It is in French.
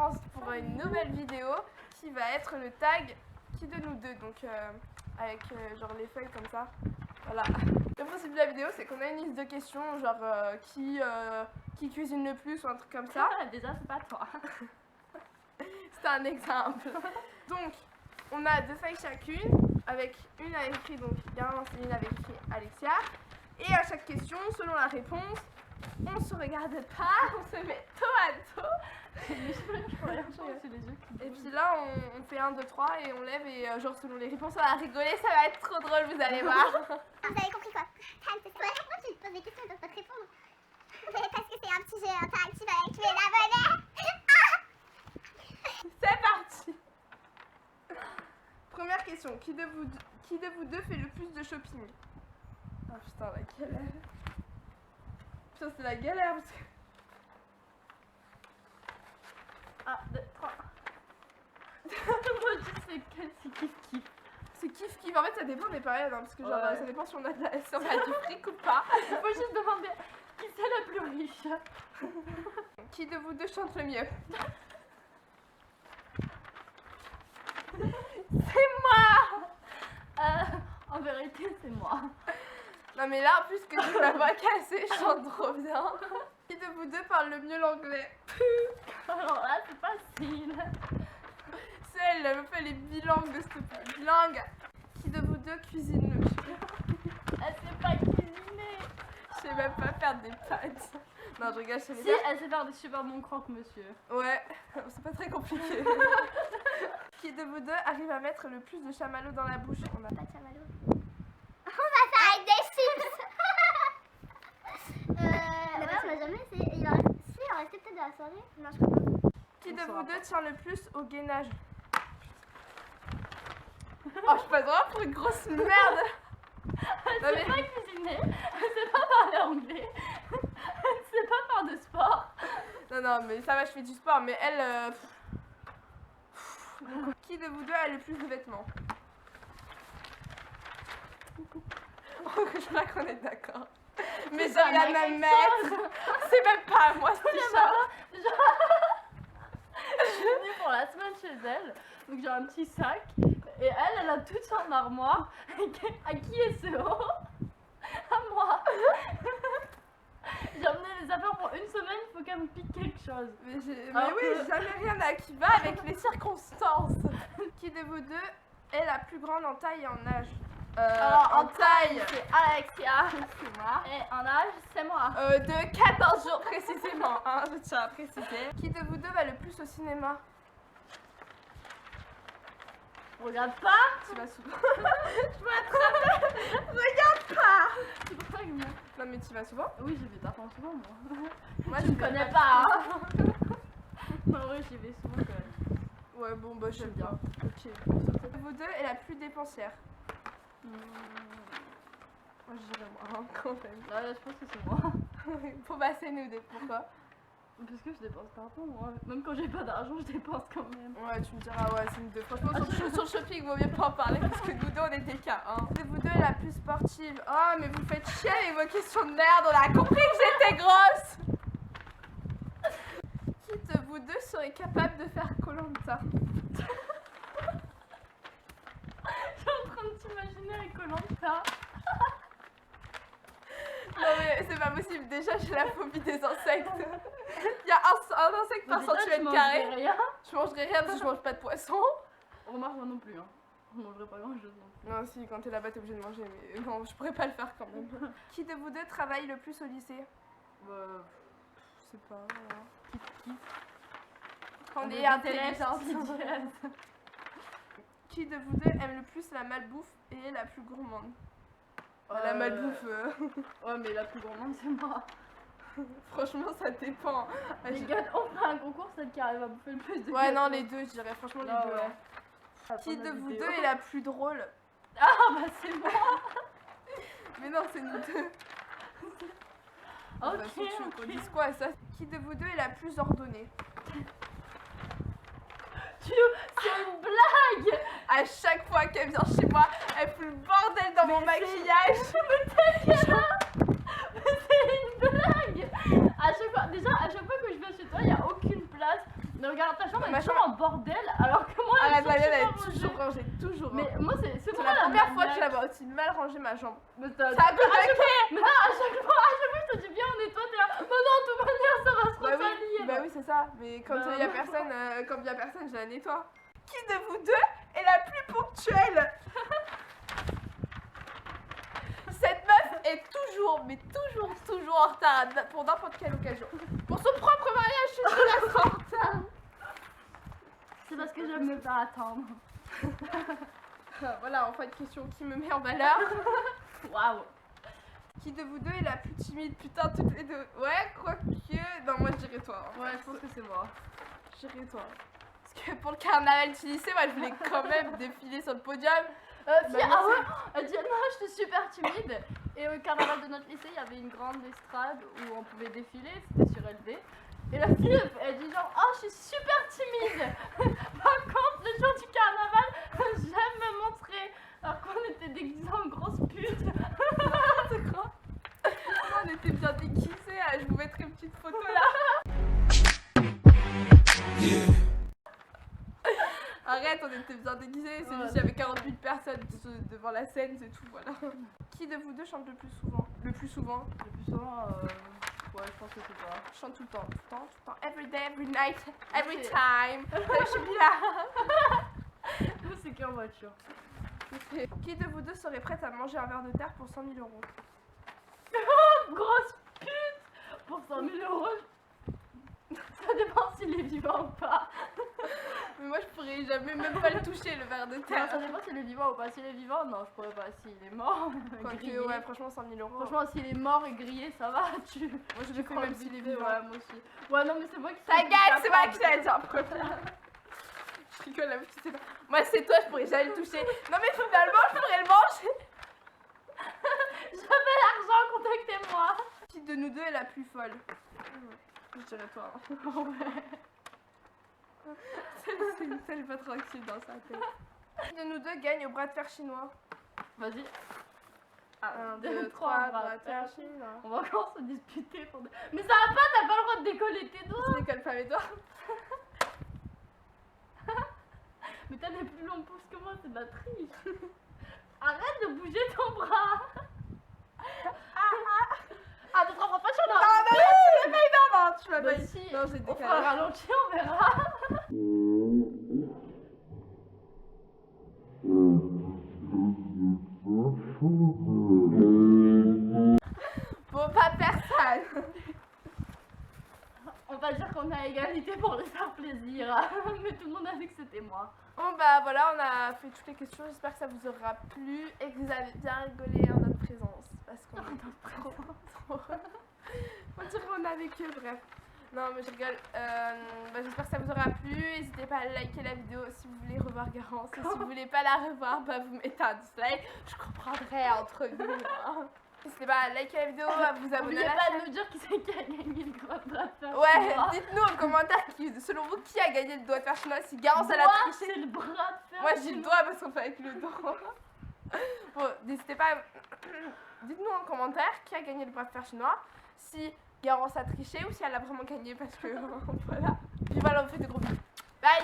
commence pour une nouvelle vidéo qui va être le tag qui de nous deux, donc avec genre les feuilles comme ça. Voilà. Le principe de la vidéo, c'est qu'on a une liste de questions, genre qui cuisine le plus ou un truc comme ça. Déjà, c'est pas toi. C'est un exemple. Donc, on a 2 feuilles chacune, avec une avec écrit donc Garin, une avec écrit Alexia. Et à chaque question, selon la réponse, on se regarde pas, on se met dos à dos. Et puis là, on fait 1, 2, 3 et on lève et genre selon les réponses, on va rigoler, ça va être trop drôle, vous allez voir. Vous avez compris quoi? Moi, tu me poses des questions, ils ne peuvent pas te répondre. Mais parce que c'est un petit jeu interactif avec les abonnés. C'est parti. Première question, qui de vous deux fait le plus de shopping? Ah putain, la galère. Putain, c'est la galère parce que... 1, 2, 3. Moi je sais que c'est kiff-kiff. C'est kiff-kiff, en fait ça dépend des périodes, hein, parce que genre Ouais. ça dépend si on a, si on a du fric ou pas. Il faut juste demander qui c'est le plus riche. Qui de vous deux chante le mieux? C'est moi. En vérité, c'est moi. Non mais là, en plus que j'ai la voix cassée, je chante trop bien. Qui de vous deux parle le mieux l'anglais? Alors là, c'est facile. C'est elle, elle me fait les bilangues de cette bilingue. Qui de vous deux cuisine le mieux? Elle sait pas cuisiner. Je sais même pas faire des pâtes. Non, je rigole, je sais Si, bien. elle sait faire des super bons croque-monsieur. Ouais, c'est pas très compliqué. Qui de vous deux arrive à mettre le plus de chamallow dans la bouche? On a Pas de chamallow. On va faire avec des chips. Ouais, on n'a jamais essayé. Il en restait peut-être de la soirée. Non, je crois pas. Qui de vous deux tient le plus au gainage? Oh, je passe vraiment pour une grosse merde. Elle sait pas cuisiner, elle sait pas parler anglais, elle sait pas faire de sport. Non, non, mais ça va, je fais du sport, mais elle... Qui de vous deux a le plus de vêtements? Je crois qu'on est d'accord. Mais j'ai rien à mettre. C'est même pas à moi, c'est ça. Je suis venue pour la semaine chez elle, donc j'ai un petit sac, et elle a tout son armoire. À qui est ce haut? À moi. J'ai emmené les affaires pour une semaine, il faut qu'elle me pique quelque chose. Mais oui, jamais rien à qui va avec les circonstances. Qui de vous deux est la plus grande en taille et en âge? Alors en taille, c'est Alexia, c'est moi. Et en âge, c'est moi. De 14 jours précisément, hein, je tiens à préciser. Qui de vous deux va le plus au cinéma? Regarde pas. Tu vas souvent. Je m'attrape. Regarde pas. C'est pour ça que moi. Non mais tu vas souvent? Oui, j'y vais pas souvent moi. Moi Tu me connais pas. Hein. Non, oui, j'y vais souvent quand même. Ouais, bon bah je sais bien. Ok. Qui de vous deux est la plus dépensière? Moi je dirais moi, hein, quand même. Là, je pense que c'est moi. Faut bah c'est nous deux, pourquoi? Parce que je dépense partout, moi. Même quand j'ai pas d'argent, je dépense quand même. Ouais, tu me diras, ouais, c'est nous deux. Franchement, sur le shopping, vaut mieux pas en parler parce que nous deux, on est des cas. Hein. Qui de vous deux est la plus sportive? Oh, mais vous faites chier avec vos questions de merde, on a compris que j'étais grosse! Qui de vous deux serait capable de faire Koh-Lanta? Je suis en train de t'imaginer avec Koh-Lanta. Non mais c'est pas possible, déjà j'ai la phobie des insectes. Il y a un insecte par centimètre carré. Rien. Je mangerai rien parce que je mange pas de poisson. Remarque, moi non plus. Hein. Je mangerai pas grand chose non plus. Non si, quand t'es là-bas t'es obligé de manger, mais non, je pourrais pas le faire quand même. Qui de vous deux travaille le plus au lycée? Je sais pas, voilà. Kiff. On est intelligent. Qui de vous deux aime le plus la malbouffe et est la plus gourmande? La malbouffe. Ouais, mais la plus gourmande, c'est moi. Franchement, ça dépend. Les gars, on fait un concours, celle qui arrive à bouffer le plus de Ouais, non, les deux, je dirais. Franchement, les deux. ouais. Hein. Qui de vous deux est la plus drôle? Ah, bah c'est moi. Mais non, c'est nous deux. Ok, Tu veux qu'on dise quoi à ça? Qui de vous deux est la plus ordonnée? C'est une blague. À chaque fois qu'elle vient chez moi, elle fout le bordel dans mon maquillage. Mais c'est une blague. À chaque fois, déjà, à chaque fois que je viens chez toi, il n'y a aucune place. Donc regarde, ta chambre Ma est toujours en bordel, alors que moi, Arrête, la mienne, elle super est rangée. toujours rangée, toujours. Mais moi, c'est C'est moi la première fois que je maniaque. la vois aussi mal ranger ma chambre. Mais Ça a peu de Mais non, à chaque fois, je te dis bien, on nettoie, t'es là. Mais non, de toute manière, ça va se Bah resalir. oui, bah oui, c'est ça. Mais quand Bah il y a non. personne, je la nettoie. Qui de vous deux est la plus ponctuelle? Cette meuf est toujours, mais toujours en retard pour n'importe quelle occasion. Pour son propre mariage, je suis sûre qu'elle sera en retard. C'est parce que j'aime pas attendre. Voilà, enfin une question qui me met en valeur. Waouh. Qui de vous deux est la plus timide? Putain, toutes les deux. Ouais, quoique. Non, moi je dirais toi. Ouais, je pense que c'est moi. Je dirais toi. Parce que pour le carnaval du lycée, moi je voulais quand même défiler sur le podium. Si, Bah, ah ouais, elle dit non, j'étais super timide. Et au carnaval de notre lycée, il y avait une grande estrade où on pouvait défiler, c'était surélevé. Et la fille, elle dit genre, oh, je suis super timide. Par contre, le jour du carnaval, j'aime me montrer. Alors qu'on était déguisés en grosses putes. C'est quoi? On était bien déguisés, je vous mettrai une petite photo là. Arrête, on était bien déguisés, c'est juste qu'il y avait 40 000 personnes devant la scène, c'est tout, voilà. Qui de vous deux chante le plus souvent? Le plus souvent? Le plus souvent, ouais, je pense que c'est toi. Je chante tout le temps. Every day, every night, every C'est- time. Je suis là. Nous, c'est qu'en voiture. Qui de vous deux serait prête à manger un verre de terre pour 100 000 euros? Grosse pute. Pour 100 000 euros, ça dépend s'il est vivant ou pas. Mais moi je pourrais jamais même pas le toucher le verre de Non, terre. ça dépend s'il est vivant ou pas. S'il est vivant, non, je pourrais pas. S'il est mort, Quoique, grillé. ouais, franchement 100 000 euros. Franchement, s'il est mort et grillé, ça va. Tu. moi je le fais crois même vite s'il est fait, vivant. Ouais, moi aussi. Ouais, non, mais c'est moi qui Ta suis gueule, c'est moi qui capable. t'ai dit en premier. Je rigole, la petite, c'est pas. Moi c'est toi, je pourrais jamais le toucher. Non mais finalement, je pourrais le manger. J'avais l'argent, contactez-moi. Qui de nous deux est la plus folle? Je dirais toi. Celle pas tranquille dans sa tête. Qui de nous deux gagne au bras de fer chinois? Vas-y. 1, 2, 3, bras de fer chinois. On va encore se disputer pour. Mais ça va pas, t'as pas le droit de décoller tes doigts. Je décolle pas mes doigts. Mais t'as des plus longs pouces que moi, c'est de la triche. Arrête de bouger ton bras. Ah, 2, 3, bras de fer chinois. Non, tu m'as Bah pas dit. si, Non, j'ai on décalé. fera un ralenti, on verra. Bon, pas personne. On va dire qu'on est à égalité pour lui faire plaisir. Mais tout le monde a vu que c'était moi. Bon bah voilà, on a fait toutes les questions, j'espère que ça vous aura plu et que vous avez bien rigolé en notre présence. Parce qu'on est trop. On dirait qu'on a vécu, bref. Non mais je rigole. Bah, j'espère que ça vous aura plu. N'hésitez pas à liker la vidéo si vous voulez revoir Garance. Et si vous voulez pas la revoir, bah vous mettez un dislike. Je comprendrai entre nous. Hein. N'hésitez pas à liker la vidéo, à vous abonner N'oubliez à la pas chaîne. de nous dire qui c'est qui a gagné le grand drapeur. Ouais, dites-nous en commentaire selon vous qui a gagné le doigt de fer chinois, si Garance elle a triché. C'est le bras de fer. Moi j'ai le doigt parce qu'on fait avec le dos. Bon, n'hésitez pas. Dites-nous en commentaire qui a gagné le bras de fer chinois. Si Garance a triché ou si elle a vraiment gagné parce que voilà. Puis voilà, on fait des gros bisous. Bye!